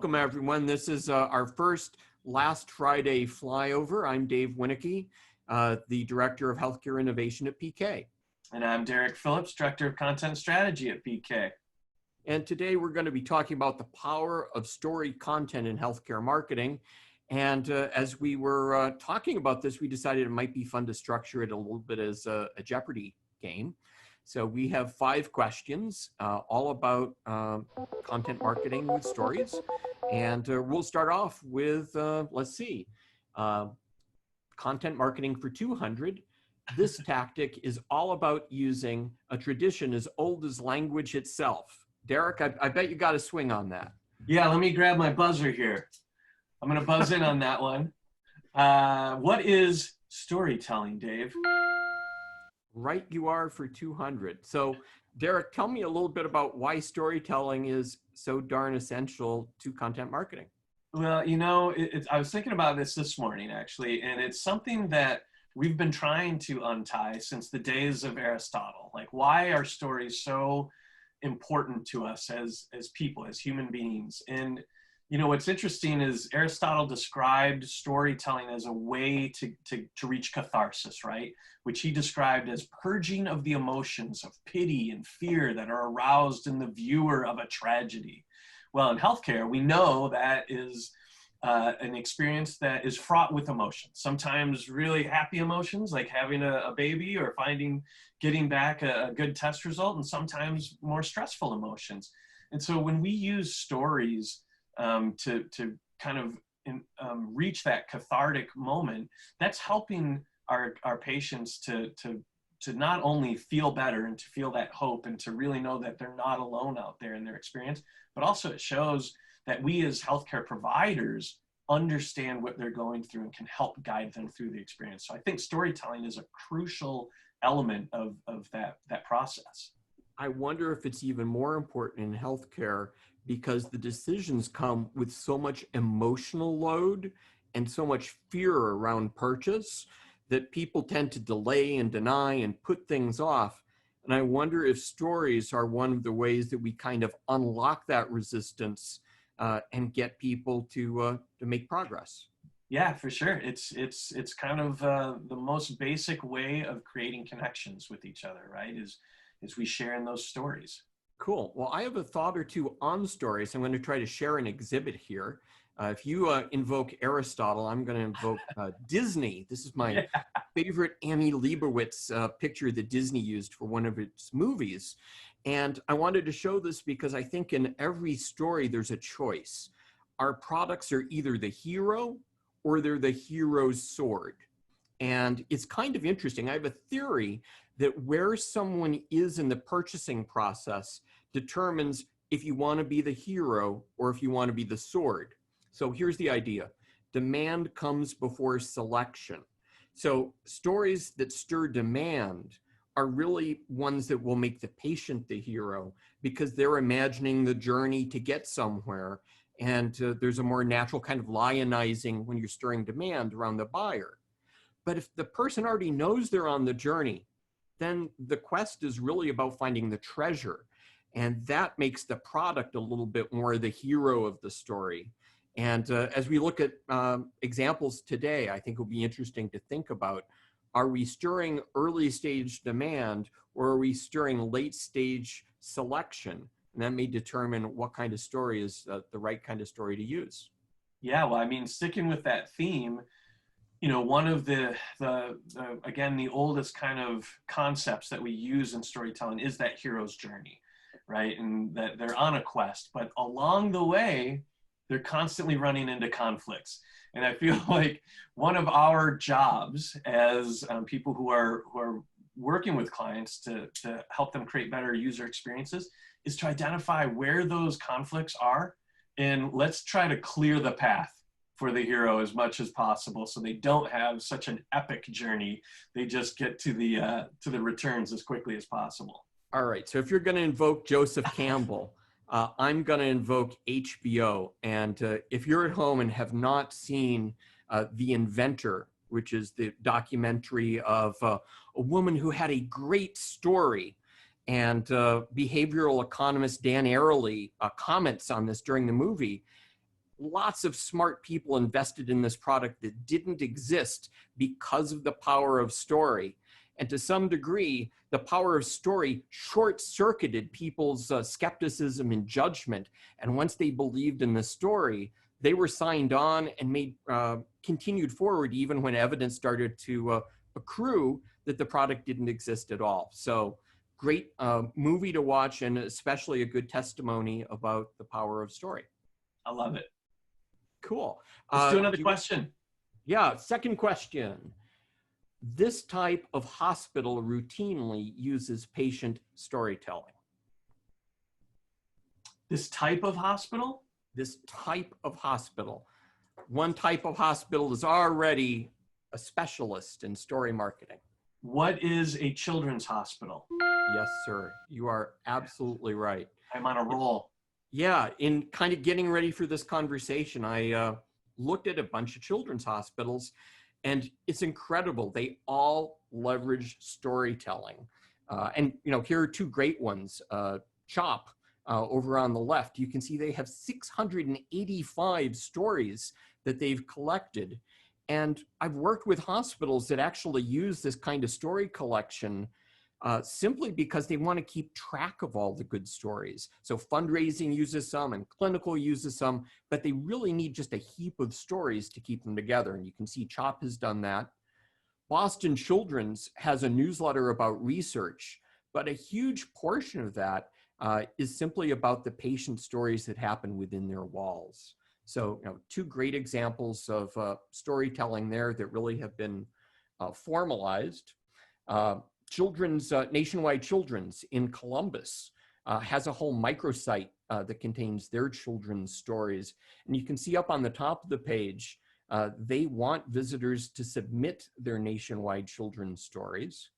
welcome everyone. This is our first Last Friday Flyover. I'm Dave Winnicky, the Director of Healthcare Innovation at PK. And I'm Derek Phillips, Director of Content Strategy at PK. And today we're going to be talking about the power of story content in healthcare marketing. And as we were talking about this, we decided it might be fun to structure it a little bit as a Jeopardy game. So we have 5 questions all about content marketing with stories. And we'll start off with, let's see, content marketing for 200. This tactic is all about using a tradition as old as language itself. Derek, I bet you got a swing on that. Yeah, let me grab my buzzer here. I'm going to buzz in on that one. What is storytelling, Dave? Right you are for 200. So, Derek, tell me a little bit about why storytelling is so darn essential to content marketing. Well, you know, I was thinking about this morning, actually, and it's something that we've been trying to untie since the days of Aristotle. Like, why are stories so important to us as people, as human beings? And you know, what's interesting is Aristotle described storytelling as a way to reach catharsis, right? Which he described as purging of the emotions of pity and fear that are aroused in the viewer of a tragedy. Well, in healthcare, we know that is an experience that is fraught with emotions. Sometimes really happy emotions, like having a baby or getting back a good test result, and sometimes more stressful emotions. And so when we use stories to kind of reach that cathartic moment, that's helping our patients to not only feel better and to feel that hope and to really know that they're not alone out there in their experience, but also it shows that we as healthcare providers understand what they're going through and can help guide them through the experience. So I think storytelling is a crucial element of that process. I wonder if it's even more important in healthcare because the decisions come with so much emotional load and so much fear around purchase that people tend to delay and deny and put things off. And I wonder if stories are one of the ways that we kind of unlock that resistance and get people to make progress. Yeah, for sure. It's kind of the most basic way of creating connections with each other, right? Is we share in those stories. Cool. Well, I have a thought or two on stories. I'm going to try to share an exhibit here. If you invoke Aristotle, I'm going to invoke Disney. This is my favorite Annie Leibovitz picture that Disney used for one of its movies. And I wanted to show this because I think in every story, there's a choice. Our products are either the hero or they're the hero's sword. And it's kind of interesting. I have a theory that where someone is in the purchasing process determines if you want to be the hero or if you want to be the sword. So here's the idea. Demand comes before selection. So stories that stir demand are really ones that will make the patient the hero because they're imagining the journey to get somewhere. And there's a more natural kind of lionizing when you're stirring demand around the buyer. But if the person already knows they're on the journey, then the quest is really about finding the treasure. And that makes the product a little bit more the hero of the story. And as we look at examples today, I think it'll be interesting to think about, are we stirring early stage demand or are we stirring late stage selection? And that may determine what kind of story is the right kind of story to use. Yeah, well, I mean, sticking with that theme, you know, one of again, the oldest kind of concepts that we use in storytelling is that hero's journey, right? And that they're on a quest, but along the way, they're constantly running into conflicts. And I feel like one of our jobs as people who are working with clients to help them create better user experiences is to identify where those conflicts are, and let's try to clear the path for the hero as much as possible so they don't have such an epic journey. They just get to the returns as quickly as possible. All right, so if you're going to invoke Joseph Campbell, I'm going to invoke HBO. And if you're at home and have not seen The Inventor, which is the documentary of a woman who had a great story, and behavioral economist Dan Ariely comments on this during the movie, lots of smart people invested in this product that didn't exist because of the power of story. And to some degree, the power of story short-circuited people's skepticism and judgment. And once they believed in the story, they were signed on and made continued forward even when evidence started to accrue that the product didn't exist at all. So great movie to watch, and especially a good testimony about the power of story. I love it. Cool. Let's do another question. Yeah, second question. This type of hospital routinely uses patient storytelling. This type of hospital? This type of hospital. One type of hospital is already a specialist in story marketing. What is a children's hospital? Yes, sir. You are absolutely right. I'm on a roll. Yeah, in kind of getting ready for this conversation, I looked at a bunch of children's hospitals, and it's incredible. They all leverage storytelling. And, you know, here are two great ones. CHOP, over on the left, you can see they have 685 stories that they've collected. And I've worked with hospitals that actually use this kind of story collection simply because they want to keep track of all the good stories. So fundraising uses some and clinical uses some, but they really need just a heap of stories to keep them together. And you can see CHOP has done that. Boston Children's has a newsletter about research, but a huge portion of that is simply about the patient stories that happen within their walls. So, you know, two great examples of storytelling there that really have been formalized. Nationwide Children's in Columbus has a whole microsite that contains their children's stories. And you can see up on the top of the page, they want visitors to submit their Nationwide Children's stories.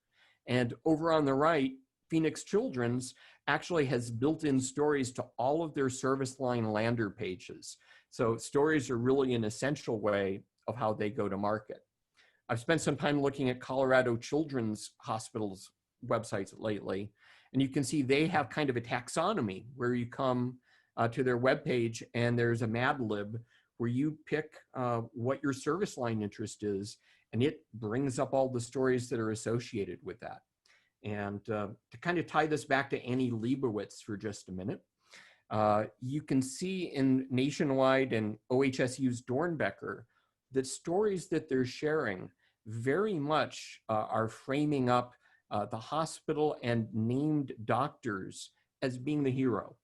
And over on the right, Phoenix Children's actually has built-in stories to all of their service line lander pages. So stories are really an essential way of how they go to market. I've spent some time looking at Colorado Children's Hospital's websites lately, and you can see they have kind of a taxonomy where you come to their webpage and there's a Mad Lib where you pick what your service line interest is, and it brings up all the stories that are associated with that. And to kind of tie this back to Annie Leibovitz for just a minute, you can see in Nationwide and OHSU's Dornbecker that stories that they're sharing very much are framing up the hospital and named doctors as being the hero.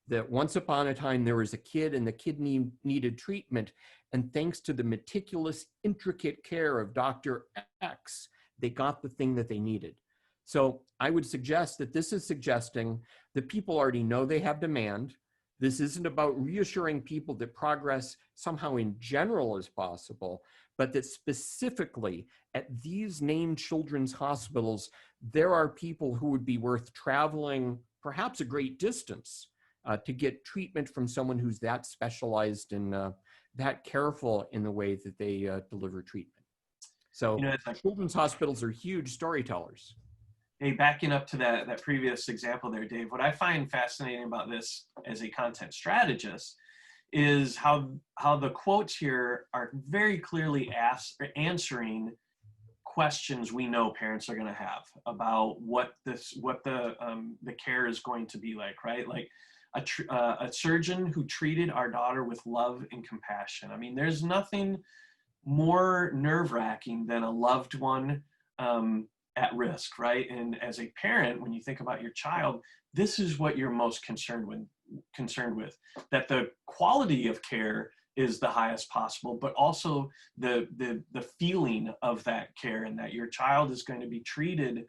That once upon a time there was a kid and the kid needed treatment, and thanks to the meticulous, intricate care of Dr. X, they got the thing that they needed. So I would suggest that this is suggesting that people already know they have demand. This isn't about reassuring people that progress somehow in general is possible, but that specifically at these named children's hospitals, there are people who would be worth traveling perhaps a great distance to get treatment from someone who's that specialized and that careful in the way that they deliver treatment. So children's hospitals are huge storytellers. Hey, backing up to that previous example there, Dave, what I find fascinating about this as a content strategist is how the quotes here are very clearly answering questions we know parents are going to have about what the care is going to be like, right? Like a surgeon who treated our daughter with love and compassion. I mean, there's nothing more nerve-wracking than a loved one at risk, right? And as a parent, when you think about your child, this is what you're most concerned with, that the quality of care is the highest possible, but also the feeling of that care, and that your child is going to be treated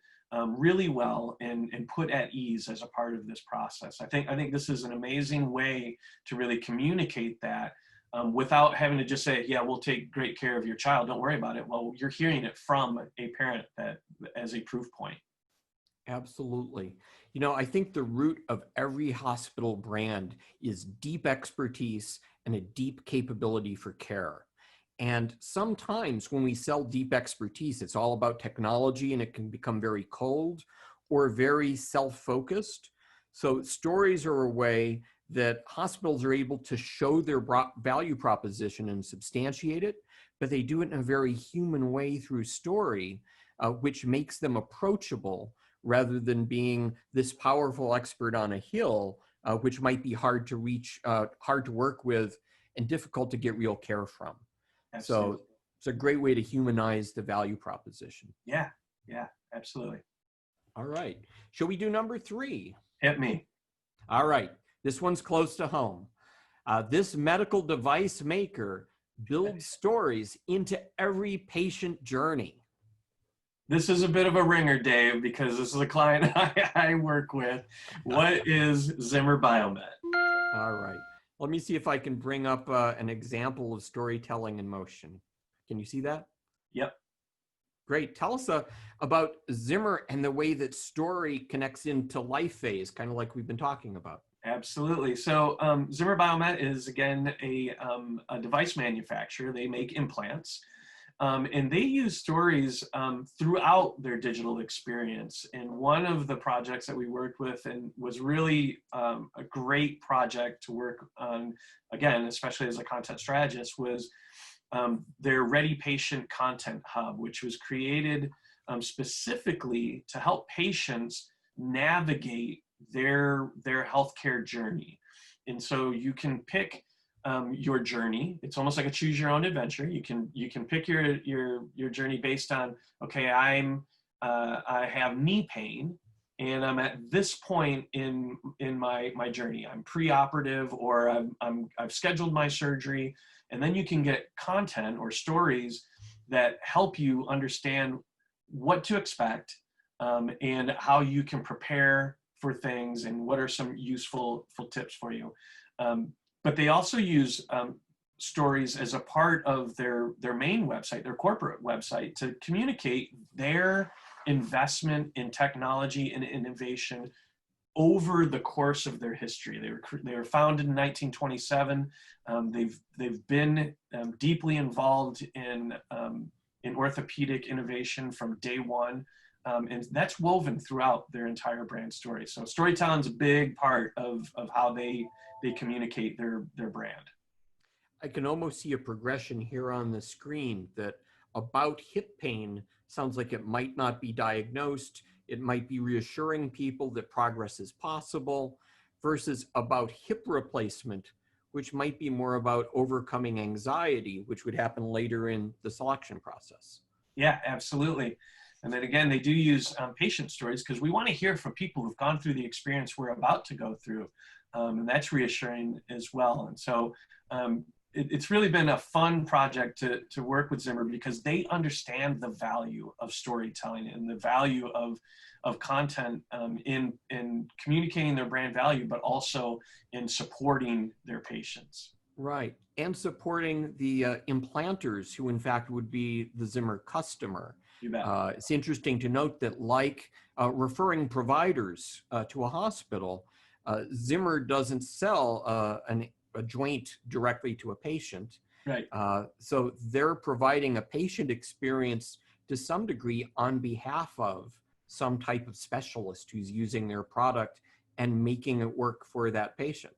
really well and put at ease as a part of this process. I think this is an amazing way to really communicate that without having to just say, yeah, we'll take great care of your child, don't worry about it. Well, you're hearing it from a parent that as a proof point. Absolutely. You know, I think the root of every hospital brand is deep expertise and a deep capability for care. And sometimes when we sell deep expertise, it's all about technology and it can become very cold or very self-focused. So stories are a way that hospitals are able to show their value proposition and substantiate it, but they do it in a very human way through story, which makes them approachable rather than being this powerful expert on a hill, which might be hard to reach, hard to work with, and difficult to get real care from. Absolutely. So it's a great way to humanize the value proposition. Yeah, absolutely. All right. Shall we do number 3? Hit me. All right. This one's close to home. This medical device maker builds stories into every patient journey. This is a bit of a ringer, Dave, because this is a client I work with. What is Zimmer Biomet? All right. Let me see if I can bring up an example of storytelling in motion. Can you see that? Yep. Great. Tell us about Zimmer and the way that story connects into life phase, kind of like we've been talking about. Absolutely. So Zimmer Biomet is, again, a device manufacturer. They make implants. And they use stories throughout their digital experience. And one of the projects that we worked with and was really a great project to work on, again, especially as a content strategist, was their Ready Patient Content Hub, which was created specifically to help patients navigate their healthcare journey. And so you can pick your journey. It's almost like a choose your own adventure. You can pick your journey based on, okay, I have knee pain and I'm at this point in my journey. I'm pre-operative, or I've scheduled my surgery. And then you can get content or stories that help you understand what to expect and how you can prepare for things and what are some useful tips for you. But they also use stories as a part of their main website, their corporate website, to communicate their investment in technology and innovation over the course of their history. They were founded in 1927. They've been deeply involved in orthopedic innovation from day one. And that's woven throughout their entire brand story. So storytelling is a big part of how they communicate their brand. I can almost see a progression here on the screen that about hip pain sounds like it might not be diagnosed. It might be reassuring people that progress is possible, versus about hip replacement, which might be more about overcoming anxiety, which would happen later in the selection process. Yeah, absolutely. And then again, they do use patient stories because we want to hear from people who've gone through the experience we're about to go through. And that's reassuring as well. And so it's really been a fun project to work with Zimmer, because they understand the value of storytelling and the value of content in communicating their brand value, but also in supporting their patients. Right. And supporting the implanters who in fact would be the Zimmer customer. You bet. It's interesting to note that, like referring providers to a hospital, Zimmer doesn't sell a joint directly to a patient. Right. So they're providing a patient experience to some degree on behalf of some type of specialist who's using their product and making it work for that patient.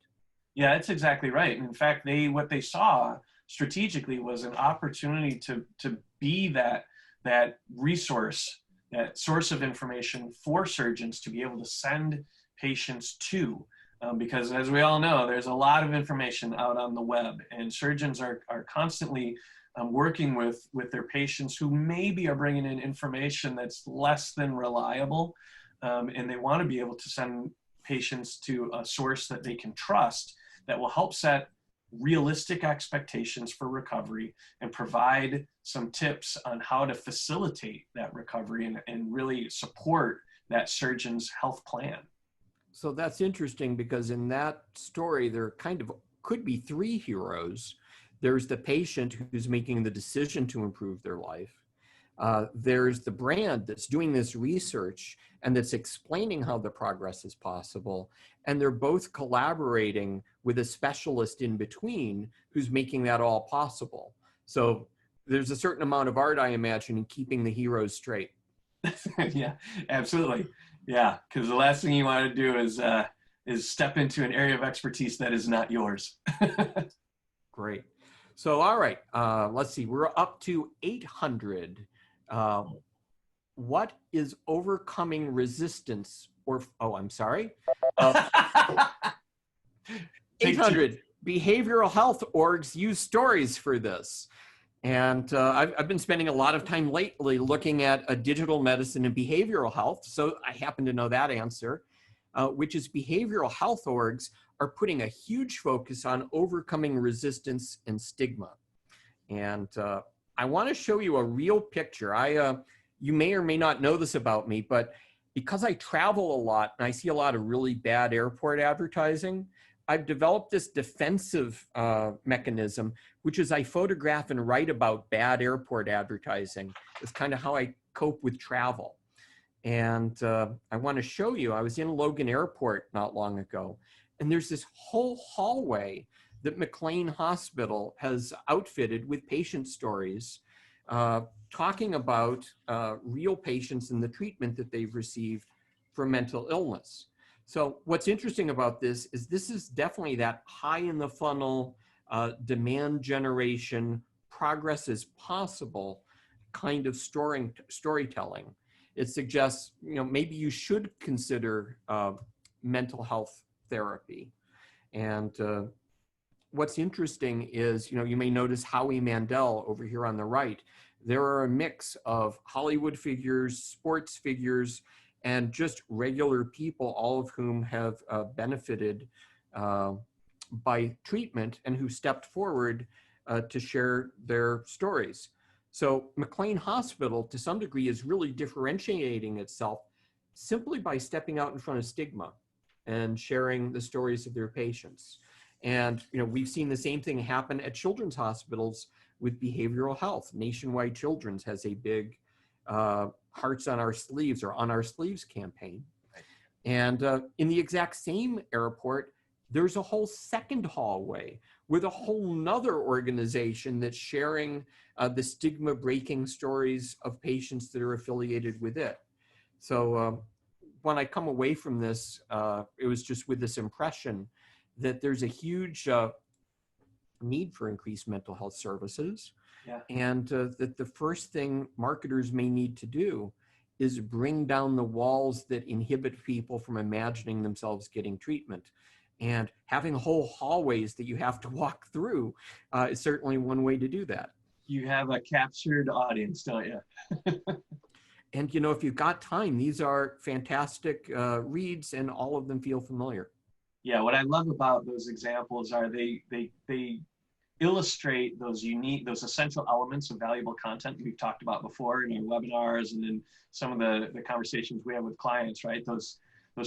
Yeah, that's exactly right. And in fact, what they saw strategically was an opportunity to be that resource, that source of information for surgeons to be able to send patients to. Because as we all know, there's a lot of information out on the web, and surgeons are constantly working with their patients who maybe are bringing in information that's less than reliable. And they want to be able to send patients to a source that they can trust, that will help set realistic expectations for recovery and provide some tips on how to facilitate that recovery and really support that surgeon's health plan. So that's interesting, because in that story, there kind of could be 3 heroes. There's the patient who's making the decision to improve their life. There's the brand that's doing this research and that's explaining how the progress is possible. And they're both collaborating with a specialist in between who's making that all possible. So there's a certain amount of art, I imagine, in keeping the heroes straight. Yeah, absolutely. Yeah, because the last thing you want to do is is step into an area of expertise that is not yours. Great. So, all right, let's see. We're up to 800. What is overcoming resistance or, oh, I'm sorry. 800. Behavioral health orgs use stories for this. And I've been spending a lot of time lately looking at digital medicine and behavioral health. So I happen to know that answer, which is behavioral health orgs are putting a huge focus on overcoming resistance and stigma. And I want to show you a real picture. You may or may not know this about me, but because I travel a lot and I see a lot of really bad airport advertising, I've developed this defensive mechanism, which is I photograph and write about bad airport advertising. It's kind of how I cope with travel. And I want to show you, I was in Logan Airport not long ago, and there's this whole hallway that McLean Hospital has outfitted with patient stories talking about real patients and the treatment that they've received for mental illness. So what's interesting about this is definitely that high in the funnel, demand generation, progress is possible kind of storytelling. It suggests, maybe you should consider mental health therapy. And what's interesting is, you may notice Howie Mandel over here on the right. There are a mix of Hollywood figures, sports figures, and just regular people, all of whom have benefited by treatment and who stepped forward to share their stories. So McLean Hospital, to some degree, is really differentiating itself simply by stepping out in front of stigma and sharing the stories of their patients. And we've seen the same thing happen at children's hospitals with behavioral health. Nationwide Children's has a big Hearts on Our Sleeves or On Our Sleeves campaign. And in the exact same airport, there's a whole second hallway with a whole nother organization that's sharing the stigma breaking stories of patients that are affiliated with it. So when I come away from this, it was just with this impression that there's a huge need for increased mental health services. Yeah. And that the first thing marketers may need to do is bring down the walls that inhibit people from imagining themselves getting treatment. And having whole hallways that you have to walk through is certainly one way to do that. You have a captured audience, don't you? And if you've got time, these are fantastic reads, and all of them feel familiar. Yeah, what I love about those examples are they illustrate those essential elements of valuable content we've talked about before in your webinars and in some of the conversations we have with clients, right? Those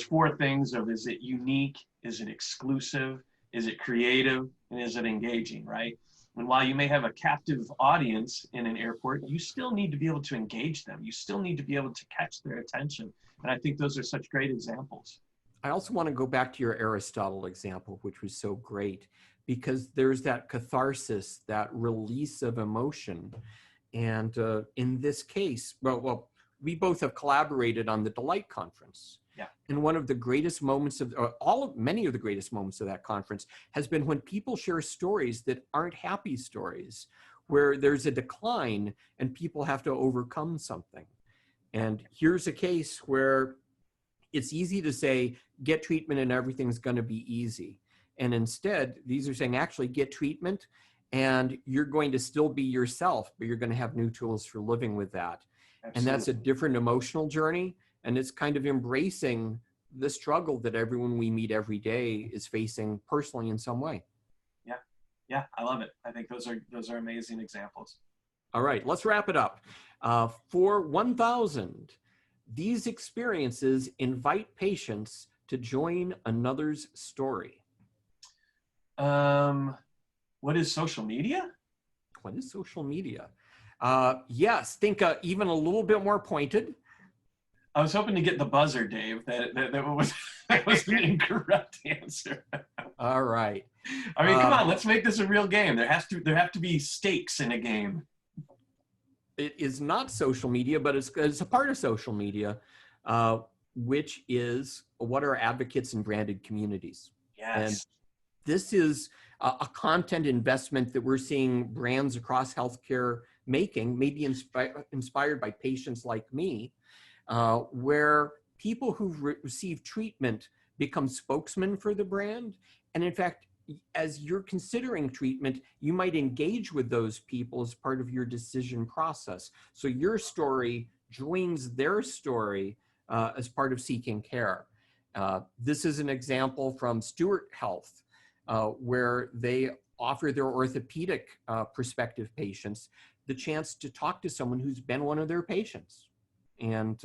four things of, is it unique? Is it exclusive? Is it creative? And is it engaging, right? And while you may have a captive audience in an airport, you still need to be able to engage them. You still need to be able to catch their attention. And I think those are such great examples. I also want to go back to your Aristotle example, which was so great, because there's that catharsis, that release of emotion. And in this case, well, we both have collaborated on the Delight Conference. Yeah. And one of the greatest moments many of the greatest moments of that conference has been when people share stories that aren't happy stories, where there's a decline and people have to overcome something. And here's a case where it's easy to say, get treatment and everything's going to be easy. And instead, these are saying, actually get treatment and you're going to still be yourself, but you're going to have new tools for living with that. Absolutely. And that's a different emotional journey. And it's kind of embracing the struggle that everyone we meet every day is facing personally in some way. Yeah. Yeah. I love it. I think those are amazing examples. All right, let's wrap it up. For 1,000, these experiences invite patients to join another's story. What is social media? What is social media? Yes, think even a little bit more pointed. I was hoping to get the buzzer, Dave. That was the incorrect answer. All right. I mean, come on, let's make this a real game. There have to be stakes in a game. It is not social media, but it's a part of social media. which is what are advocates in branded communities? Yes. And this is a content investment that we're seeing brands across healthcare making, maybe inspired by patients like me, where people who've received treatment become spokesmen for the brand. And in fact, as you're considering treatment, you might engage with those people as part of your decision process. So your story joins their story as part of seeking care. This is an example from Stewart Health, where they offer their orthopedic prospective patients the chance to talk to someone who's been one of their patients and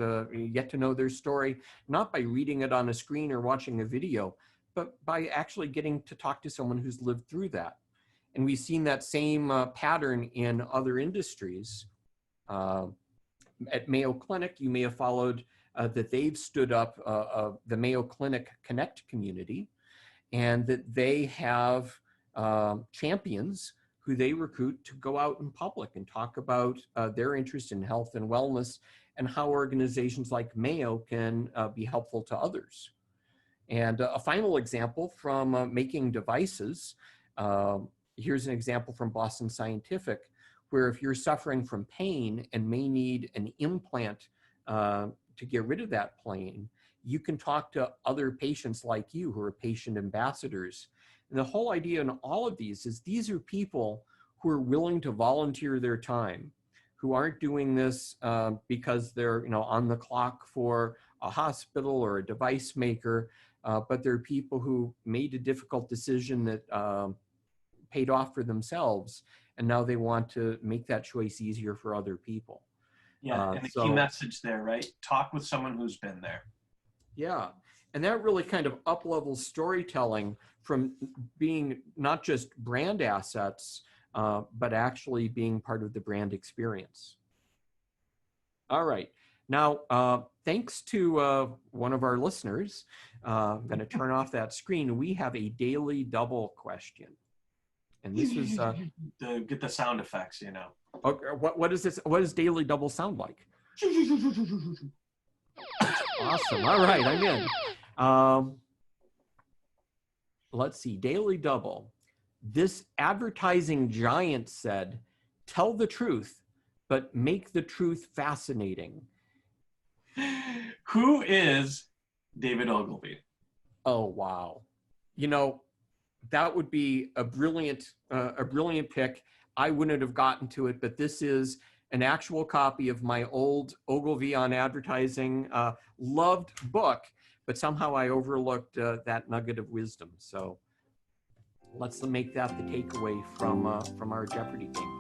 get to know their story, not by reading it on a screen or watching a video, but by actually getting to talk to someone who's lived through that. And we've seen that same pattern in other industries. At Mayo Clinic, you may have followed that they've stood up the Mayo Clinic Connect community, and that they have champions who they recruit to go out in public and talk about their interest in health and wellness and how organizations like Mayo can be helpful to others. And a final example from making devices, here's an example from Boston Scientific, where if you're suffering from pain and may need an implant to get rid of that pain, you can talk to other patients like you who are patient ambassadors. And the whole idea in all of these are people who are willing to volunteer their time, who aren't doing this because they're on the clock for a hospital or a device maker, but they're people who made a difficult decision that paid off for themselves, and now they want to make that choice easier for other people. Yeah, and the key message there, right? Talk with someone who's been there. Yeah, and that really kind of up-levels storytelling from being not just brand assets, but actually being part of the brand experience. All right, now thanks to one of our listeners, I'm going to turn off that screen. We have a Daily Double question. And this is get the sound effects, Okay, what is this? What does Daily Double sound like? Awesome. All right, I'm in. Let's see. Daily Double. This advertising giant said, "Tell the truth, but make the truth fascinating." Who is David Ogilvy? Oh wow! That would be a brilliant pick. I wouldn't have gotten to it, but this is an actual copy of my old Ogilvy on Advertising loved book, but somehow I overlooked that nugget of wisdom. So let's make that the takeaway from our Jeopardy game.